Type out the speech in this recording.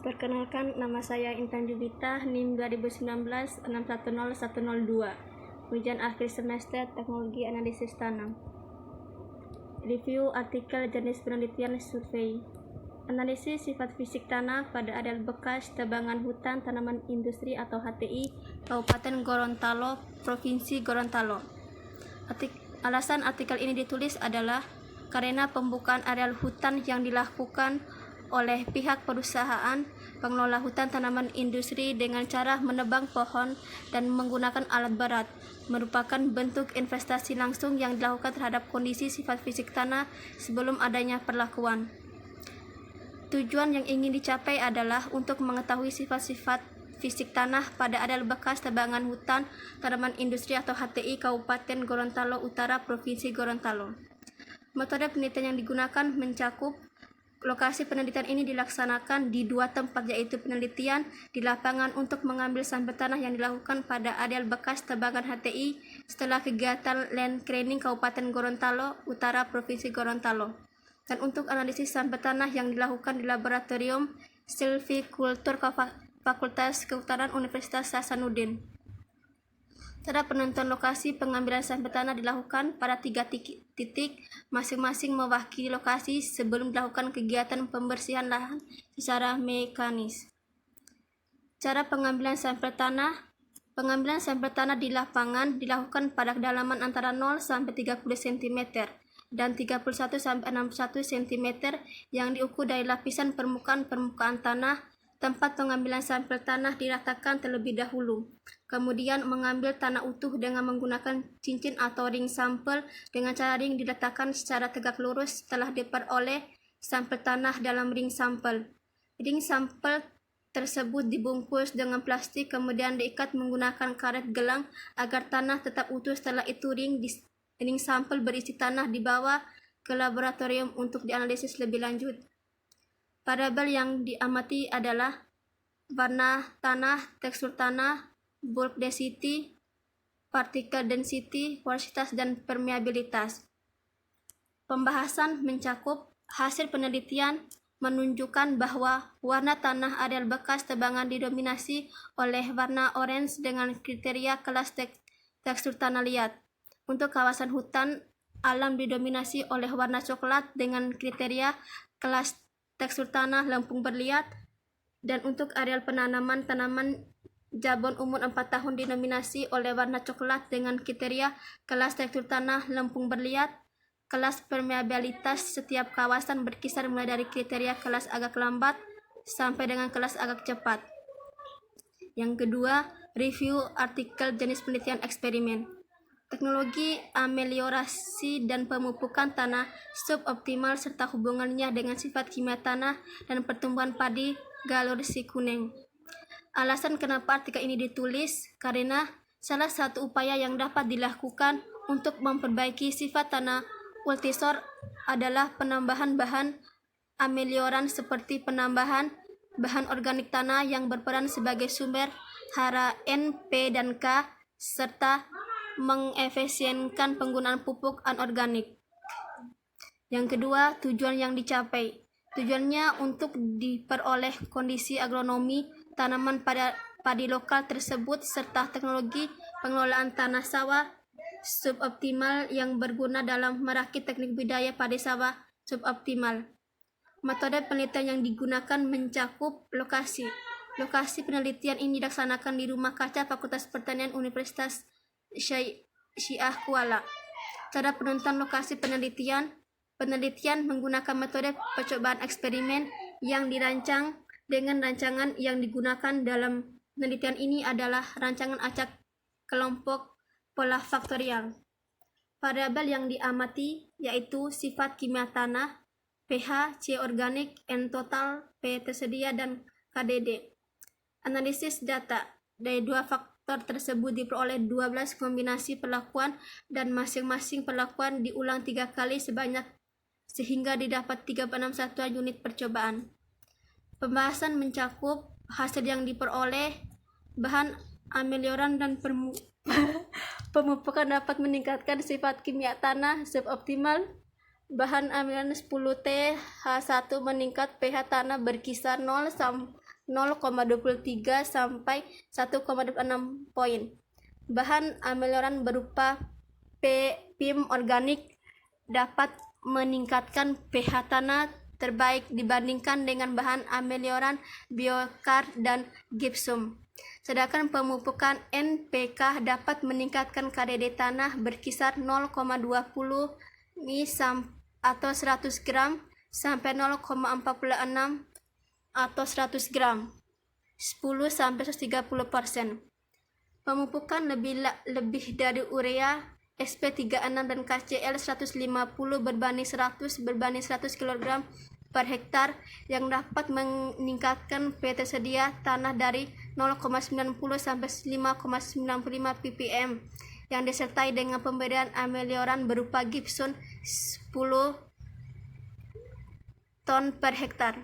Perkenalkan, nama saya Intan Jubita, NIM 2019-610102. Ujian akhir semester Teknologi Analisis Tanah. Review artikel jenis penelitian survei. Analisis sifat fisik tanah pada areal bekas tebangan hutan tanaman industri atau HTI Kabupaten Gorontalo, Provinsi Gorontalo. Alasan artikel ini ditulis adalah karena pembukaan areal hutan yang dilakukan oleh pihak perusahaan pengelola hutan tanaman industri dengan cara menebang pohon dan menggunakan alat berat merupakan bentuk investasi langsung yang dilakukan terhadap kondisi sifat fisik tanah sebelum adanya perlakuan. Tujuan yang ingin dicapai adalah untuk mengetahui sifat-sifat fisik tanah pada areal bekas tebangan hutan tanaman industri atau HTI Kabupaten Gorontalo Utara, Provinsi Gorontalo. Metode penelitian yang digunakan mencakup lokasi penelitian ini dilaksanakan di dua tempat, yaitu penelitian di lapangan untuk mengambil sampel tanah yang dilakukan pada areal bekas tebangan HTI setelah kegiatan land clearing Kabupaten Gorontalo Utara, Provinsi Gorontalo, dan untuk analisis sampel tanah yang dilakukan di Laboratorium Silvicultur Fakultas Kehutanan Universitas Hasanuddin. Cara penentuan lokasi pengambilan sampel tanah dilakukan pada 3 titik, masing-masing mewakili lokasi sebelum dilakukan kegiatan pembersihan lahan secara mekanis. Cara pengambilan sampel tanah. Pengambilan sampel tanah di lapangan dilakukan pada kedalaman antara 0 sampai 30 cm dan 31 sampai 61 cm yang diukur dari lapisan permukaan tanah. Tempat pengambilan sampel tanah diratakan terlebih dahulu. Kemudian mengambil tanah utuh dengan menggunakan cincin atau ring sampel dengan cara ring diletakkan secara tegak lurus setelah diperoleh sampel tanah dalam ring sampel. Ring sampel tersebut dibungkus dengan plastik kemudian diikat menggunakan karet gelang agar tanah tetap utuh. Setelah itu ring sampel berisi tanah dibawa ke laboratorium untuk dianalisis lebih lanjut. Variabel yang diamati adalah warna tanah, tekstur tanah, bulk density, particle density, porositas, dan permeabilitas. Pembahasan mencakup hasil penelitian menunjukkan bahwa warna tanah areal bekas tebangan didominasi oleh warna orange dengan kriteria kelas tekstur tanah liat. Untuk kawasan hutan alam didominasi oleh warna coklat dengan kriteria kelas tekstur tanah lempung berliat, dan untuk areal penanaman tanaman jabon umur 4 tahun didominasi oleh warna coklat dengan kriteria kelas tekstur tanah lempung berliat. Kelas permeabilitas setiap kawasan berkisar mulai dari kriteria kelas agak lambat sampai dengan kelas agak cepat. Yang kedua, review artikel jenis penelitian eksperimen. Teknologi ameliorasi dan pemupukan tanah suboptimal serta hubungannya dengan sifat kimia tanah dan pertumbuhan padi galur si kuning. Alasan kenapa artikel ini ditulis karena salah satu upaya yang dapat dilakukan untuk memperbaiki sifat tanah ultisor adalah penambahan bahan amelioran seperti penambahan bahan organik tanah yang berperan sebagai sumber hara N, P, dan K serta mengefisienkan penggunaan pupuk anorganik. Yang kedua, tujuan yang dicapai. Tujuannya untuk diperoleh kondisi agronomi tanaman padi lokal tersebut serta teknologi pengelolaan tanah sawah suboptimal yang berguna dalam merakit teknik budidaya padi sawah suboptimal. Metode penelitian yang digunakan mencakup lokasi. Lokasi penelitian ini dilaksanakan di Rumah Kaca Fakultas Pertanian Universitas Syiah Kuala. Cara penentuan lokasi penelitian. Penelitian menggunakan metode percobaan eksperimen yang dirancang dengan rancangan yang digunakan dalam penelitian ini adalah rancangan acak kelompok pola faktorial. Variabel yang diamati yaitu sifat kimia tanah, pH, C organik, N total, P tersedia, dan KDD. Analisis data. Dari dua faktor tersebut diperoleh 12 kombinasi perlakuan dan masing-masing perlakuan diulang 3 kali sebanyak sehingga didapat 36 satuan unit percobaan. Pembahasan mencakup hasil yang diperoleh, bahan amelioran dan pemupukan dapat meningkatkan sifat kimia tanah suboptimal. Bahan amelioran 10T H1 meningkat pH tanah berkisar 0 0,23 sampai 1,26 poin. Bahan amelioran berupa PIM organik dapat meningkatkan pH tanah terbaik dibandingkan dengan bahan amelioran biokar dan gipsum. Sedangkan pemupukan NPK dapat meningkatkan KDD tanah berkisar 0,20 mg atau 100 gram sampai 0,46 atau 100 gram 10-130%. Pemupukan lebih dari urea SP36 dan KCl 150 berbanding 100 kg per hektar yang dapat meningkatkan pH tersedia tanah dari 0,90 sampai 5,95 ppm yang disertai dengan pemberian amelioran berupa gipsum 10 ton per hektar.